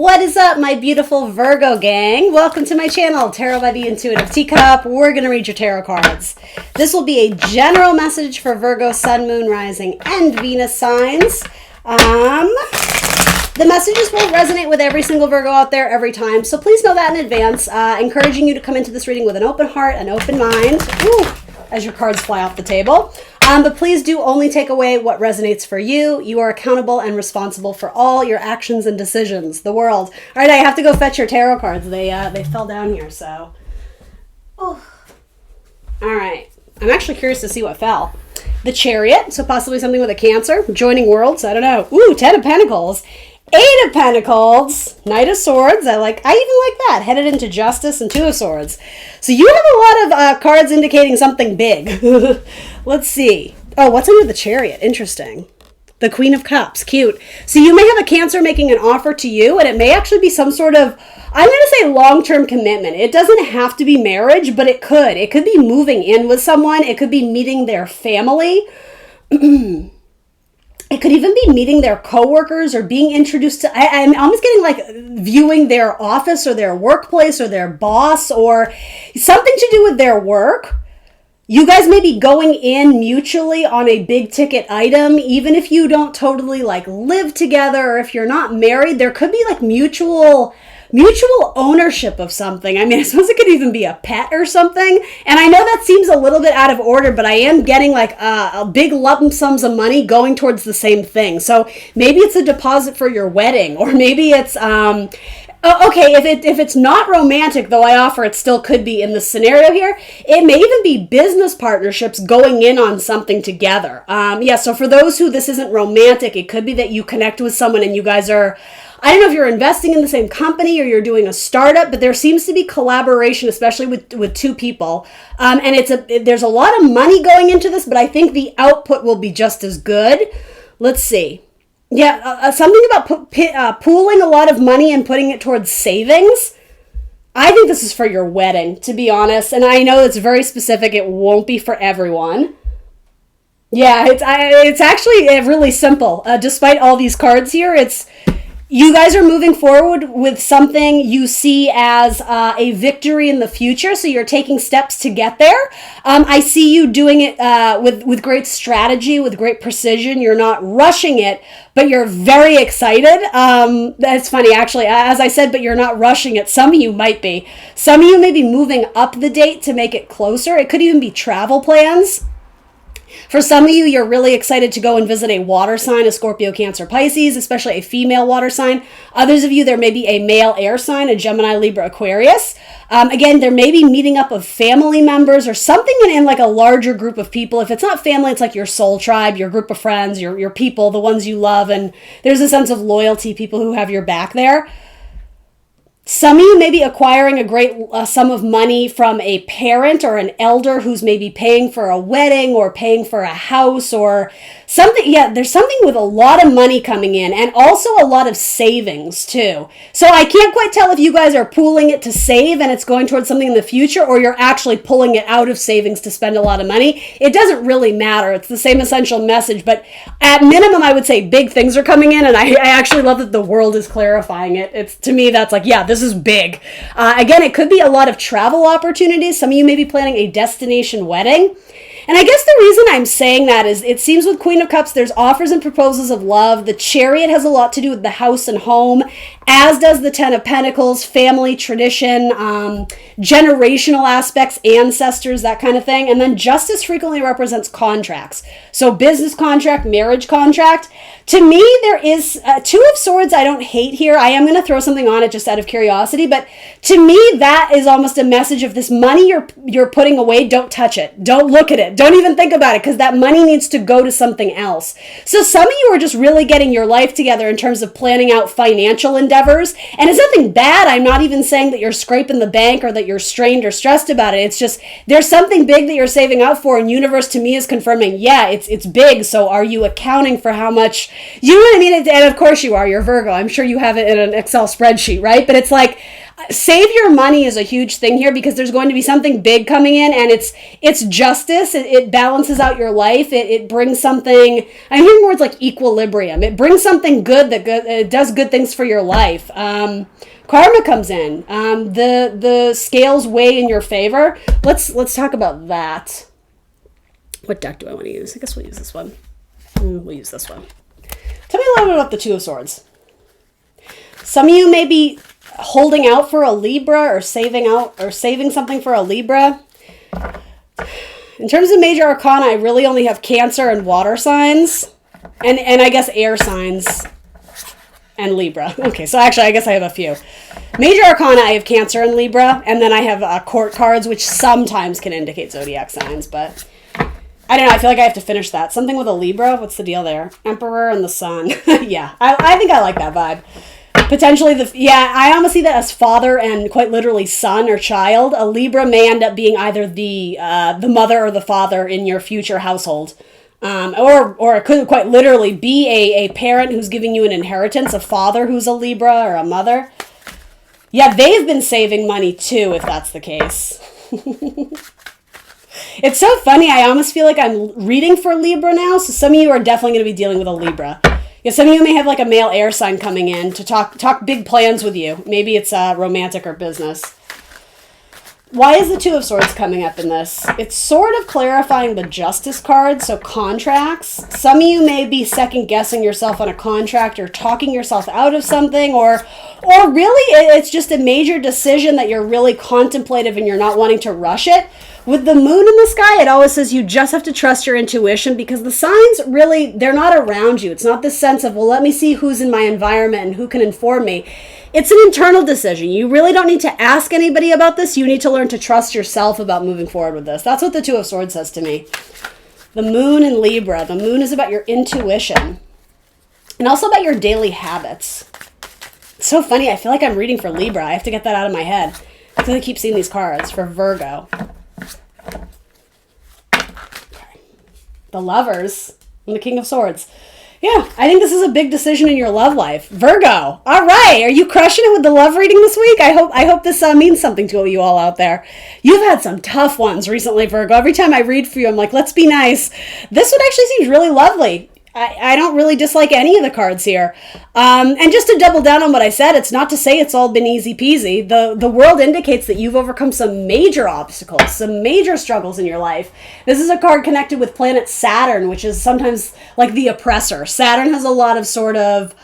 What is up, my beautiful Virgo gang? Welcome to my channel, Tarot by the Intuitive Teacup. We're going to read your tarot cards. This will be a general message for Virgo, Sun, Moon, Rising, and Venus signs. The messages will resonate with every single Virgo out there every time, so please know that in advance. Encouraging you to come into this reading with an open heart, an open mind, as your cards fly off the table. But please do only take away what resonates for you. You are accountable and responsible for all your actions and decisions. The world. All right, I have to go fetch your tarot cards. They fell down here, so. Oh. All right. I'm actually curious to see what fell. The Chariot, so possibly something with a Cancer. Joining worlds, I don't know. Ooh, 10 of Pentacles. 8 of Pentacles, Knight of Swords, I even like that, headed into Justice, and 2 of Swords. So you have a lot of cards indicating something big. Let's see. Oh, what's under the Chariot? Interesting. The Queen of Cups, cute. So you may have a Cancer making an offer to you, and it may actually be some sort of, I'm going to say long-term commitment. It doesn't have to be marriage, but it could. It could be moving in with someone. It could be meeting their family. It could even be meeting their coworkers or being introduced to, I'm almost getting like viewing their office or their workplace or their boss or something to do with their work. You guys may be going in mutually on a big ticket item, even if you don't totally like live together or if you're not married, there could be like mutual ownership of something. I mean, I suppose it could even be a pet or something. And I know that seems a little bit out of order, but I am getting like a big lump sums of money going towards the same thing. So maybe it's a deposit for your wedding, or maybe it's, okay, if it's not romantic, though I offer it still could be in the scenario here, it may even be business partnerships going in on something together. So for those who this isn't romantic, it could be that you connect with someone and you guys are, I don't know if you're investing in the same company or you're doing a startup, but there seems to be collaboration, especially with two people. And there's a lot of money going into this, but I think the output will be just as good. Let's see. Yeah, something about pooling a lot of money and putting it towards savings. I think this is for your wedding, to be honest. And I know it's very specific. It won't be for everyone. Yeah, it's actually really simple. Despite all these cards here, you guys are moving forward with something you see as a victory in the future, so you're taking steps to get there. I see you doing it with great strategy, with great precision. You're not rushing it, but you're very excited. That's funny, actually. As I said, but you're not rushing it. Some of you might be. Some of you may be moving up the date to make it closer. It could even be travel plans. For some of you, you're really excited to go and visit a water sign, a Scorpio, Cancer, Pisces, especially a female water sign. Others of you, there may be a male air sign, a Gemini, Libra, Aquarius. Again, there may be meeting up of family members or something in like a larger group of people. If it's not family, it's like your soul tribe, your group of friends, your people, the ones you love. And there's a sense of loyalty, people who have your back there. Some of you may be acquiring a great sum of money from a parent or an elder who's maybe paying for a wedding or paying for a house or something. Yeah, there's something with a lot of money coming in and also a lot of savings too. So I can't quite tell if you guys are pooling it to save and it's going towards something in the future, or you're actually pulling it out of savings to spend a lot of money. It doesn't really matter. It's the same essential message, but at minimum, I would say big things are coming in, and I actually love that the world is clarifying it. To me, that's like, yeah, this is big. Again, it could be a lot of travel opportunities. Some of you may be planning a destination wedding. And I guess the reason I'm saying that is it seems with Queen of Cups, there's offers and proposals of love. The Chariot has a lot to do with the house and home, as does the 10 of Pentacles, family, tradition, generational aspects, ancestors, that kind of thing. And then Justice frequently represents contracts. So business contract, marriage contract. To me, there is 2 of Swords I don't hate here. I am going to throw something on it just out of curiosity. But to me, that is almost a message of this money you're putting away. Don't touch it. Don't look at it. Don't even think about it, because that money needs to go to something else. So some of you are just really getting your life together in terms of planning out financial endeavors. And it's nothing bad. I'm not even saying that you're scraping the bank or that you're strained or stressed about it. It's just there's something big that you're saving out for, and universe to me is confirming, yeah, it's big. So are you accounting for how much, you know what I mean? And of course you are. You're Virgo. I'm sure you have it in an Excel spreadsheet, right? But it's like, Save your money is a huge thing here because there's going to be something big coming in, and it's justice. It balances out your life. It brings something. I'm hearing words like equilibrium. It brings something good it does good things for your life. Karma comes in. The scales weigh in your favor. Let's talk about that. What deck do I want to use? I guess we'll use this one. We'll use this one. Tell me a little bit about the Two of Swords. Some of you may be holding out for a Libra or saving something for a Libra. In terms of major arcana, I really only have Cancer and water signs, and I guess air signs and Libra. Okay, so actually I guess I have a few. Major arcana, I have Cancer and Libra, and then I have court cards, which sometimes can indicate zodiac signs, but I don't know. I feel like I have to finish that. Something with a Libra. What's the deal there? Emperor and the Sun. Yeah, I think I like that vibe. Potentially I almost see that as father and quite literally son or child. A Libra may end up being either the mother or the father in your future household. Or it could quite literally be a parent who's giving you an inheritance, a father who's a Libra or a mother. Yeah, they've been saving money too, if that's the case. It's so funny. I almost feel like I'm reading for Libra now. So some of you are definitely going to be dealing with a Libra. Yeah, some of you may have like a male air sign coming in to talk big plans with you. Maybe it's romantic or business. Why is the Two of Swords coming up in this? It's sort of clarifying the Justice card, so contracts. Some of you may be second guessing yourself on a contract or talking yourself out of something, or really it's just a major decision that you're really contemplative and you're not wanting to rush it. With the moon in the sky, it always says you just have to trust your intuition because the signs really, they're not around you. It's not this sense of, well, let me see who's in my environment and who can inform me. It's an internal decision. You really don't need to ask anybody about this. You need to learn to trust yourself about moving forward with this. That's what the Two of Swords says to me. The moon in Libra. The moon is about your intuition and also about your daily habits. It's so funny. I feel like I'm reading for Libra. I have to get that out of my head because I keep seeing these cards for Virgo. The Lovers and the King of Swords. Yeah, I think this is a big decision in your love life. Virgo. All right. Are you crushing it with the love reading this week? I hope this means something to you all out there. You've had some tough ones recently, Virgo. Every time I read for you, I'm like, let's be nice. This one actually seems really lovely. I don't really dislike any of the cards here. And just to double down on what I said, it's not to say it's all been easy peasy. The world indicates that you've overcome some major obstacles, some major struggles in your life. This is a card connected with planet Saturn, which is sometimes like the oppressor. Saturn has a lot of sort of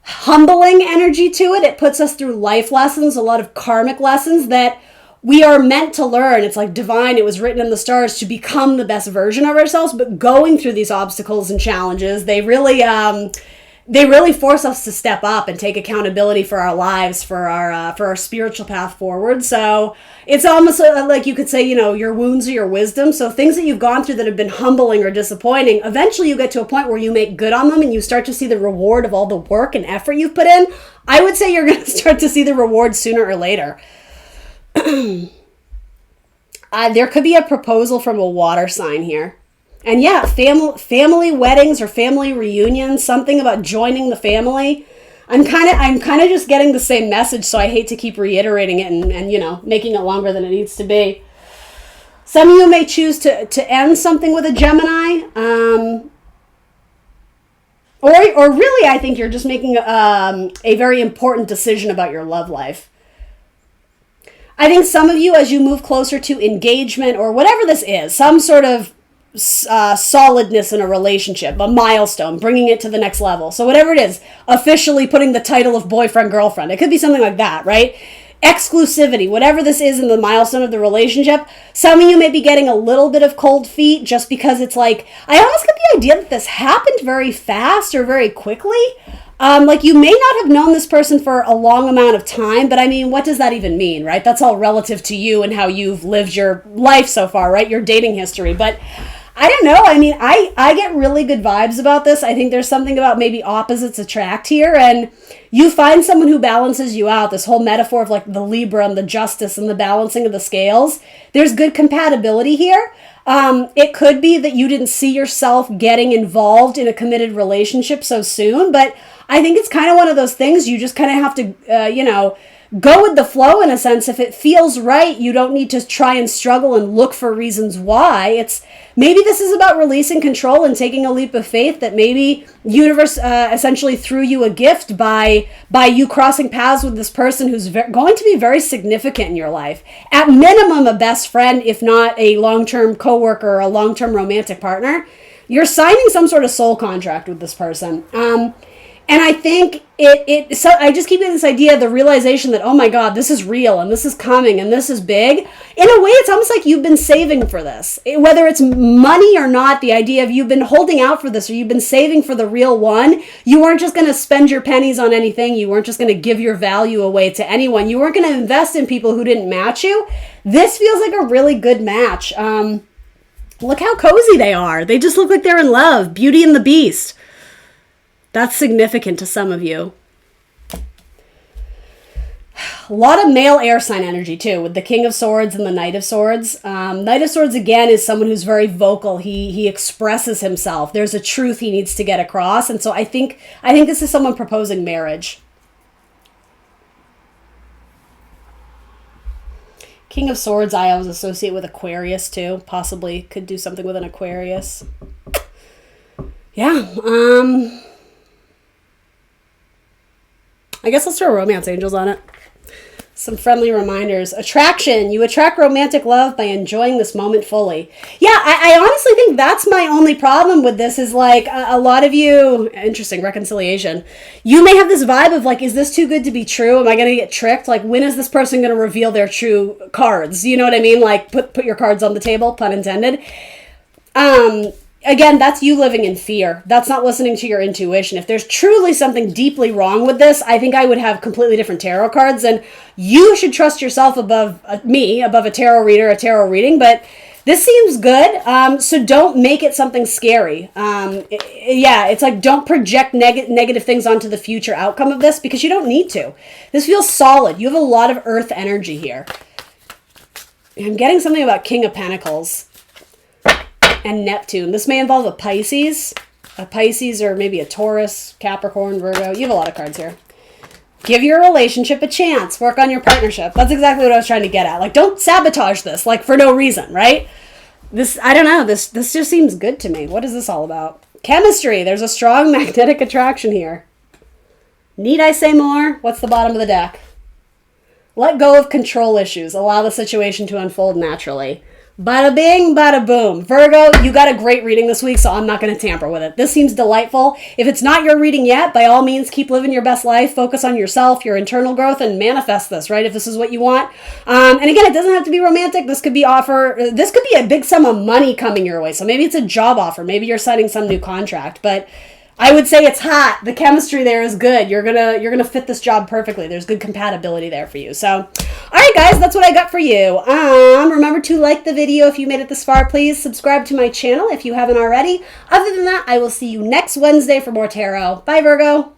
humbling energy to it. It puts us through life lessons, a lot of karmic lessons that we are meant to learn. It's like divine. It was written in the stars to become the best version of ourselves. But going through these obstacles and challenges, they really force us to step up and take accountability for our lives, for our spiritual path forward. So it's almost like you could say, your wounds are your wisdom. So things that you've gone through that have been humbling or disappointing, eventually you get to a point where you make good on them and you start to see the reward of all the work and effort you've put in. I would say you're going to start to see the reward sooner or later. There could be a proposal from a water sign here. And yeah, family weddings or family reunions, something about joining the family. I'm kind of just getting the same message, so I hate to keep reiterating it and making it longer than it needs to be. Some of you may choose to end something with a Gemini. Or really, I think you're just making a very important decision about your love life. I think some of you, as you move closer to engagement or whatever this is, some sort of solidness in a relationship, a milestone, bringing it to the next level. So whatever it is, officially putting the title of boyfriend, girlfriend. It could be something like that, right? Exclusivity, whatever this is in the milestone of the relationship. Some of you may be getting a little bit of cold feet just because it's like, I almost get the idea that this happened very fast or very quickly. Like you may not have known this person for a long amount of time, but I mean, what does that even mean, right? That's all relative to you and how you've lived your life so far, right? Your dating history. But I don't know. I mean, I get really good vibes about this. I think there's something about maybe opposites attract here, and you find someone who balances you out. This whole metaphor of like the Libra and the Justice and the balancing of the scales. There's good compatibility here. It could be that you didn't see yourself getting involved in a committed relationship so soon, but I think it's kind of one of those things you just kind of have to, go with the flow in a sense. If it feels right, you don't need to try and struggle and look for reasons why. It's maybe this is about releasing control and taking a leap of faith that maybe universe essentially threw you a gift by you crossing paths with this person who's going to be very significant in your life. At minimum, a best friend, if not a long-term coworker or a long-term romantic partner. You're signing some sort of soul contract with this person. And I think so I just keep getting this idea, the realization that, oh my God, this is real and this is coming and this is big. In a way, it's almost like you've been saving for this. Whether it's money or not, the idea of you've been holding out for this or you've been saving for the real one. You weren't just going to spend your pennies on anything. You weren't just going to give your value away to anyone. You weren't going to invest in people who didn't match you. This feels like a really good match. Look how cozy they are. They just look like they're in love. Beauty and the Beast. That's significant to some of you. A lot of male air sign energy too, with the King of Swords and the Knight of Swords. Knight of Swords, again, is someone who's very vocal. He expresses himself. There's a truth he needs to get across. And so I think this is someone proposing marriage. King of Swords, I always associate with Aquarius too. Possibly could do something with an Aquarius. Yeah. I guess let's throw romance angels on it. Some friendly reminders. Attraction. You attract romantic love by enjoying this moment fully. Yeah, I honestly think that's my only problem with this is like a lot of you, interesting, reconciliation. You may have this vibe of like, is this too good to be true? Am I going to get tricked? Like, when is this person going to reveal their true cards? You know what I mean? Like, put your cards on the table, pun intended. Again, that's you living in fear. That's not listening to your intuition. If there's truly something deeply wrong with this, I think I would have completely different tarot cards. And you should trust yourself above me, above a tarot reader, a tarot reading. But this seems good. So don't make it something scary. It's like don't project negative things onto the future outcome of this because you don't need to. This feels solid. You have a lot of earth energy here. I'm getting something about King of Pentacles. And Neptune. This may involve a Pisces or maybe a Taurus, Capricorn, Virgo. You have a lot of cards here. Give your relationship a chance. Work on your partnership. That's exactly what I was trying to get at. Like, don't sabotage this, like, for no reason, right? I don't know. This just seems good to me. What is this all about? Chemistry. There's a strong magnetic attraction here. Need I say more? What's the bottom of the deck? Let go of control issues. Allow the situation to unfold naturally. Bada bing, bada boom. Virgo, you got a great reading this week, so I'm not going to tamper with it. This seems delightful. If it's not your reading yet, by all means, keep living your best life. Focus on yourself, your internal growth, and manifest this, right? If this is what you want. And again, it doesn't have to be romantic. This could be a big sum of money coming your way. So maybe it's a job offer. Maybe you're signing some new contract, but I would say it's hot. The chemistry there is good. You're gonna fit this job perfectly. There's good compatibility there for you. So, all right, guys, that's what I got for you. Remember to like the video if you made it this far. Please subscribe to my channel if you haven't already. Other than that, I will see you next Wednesday for more tarot. Bye, Virgo.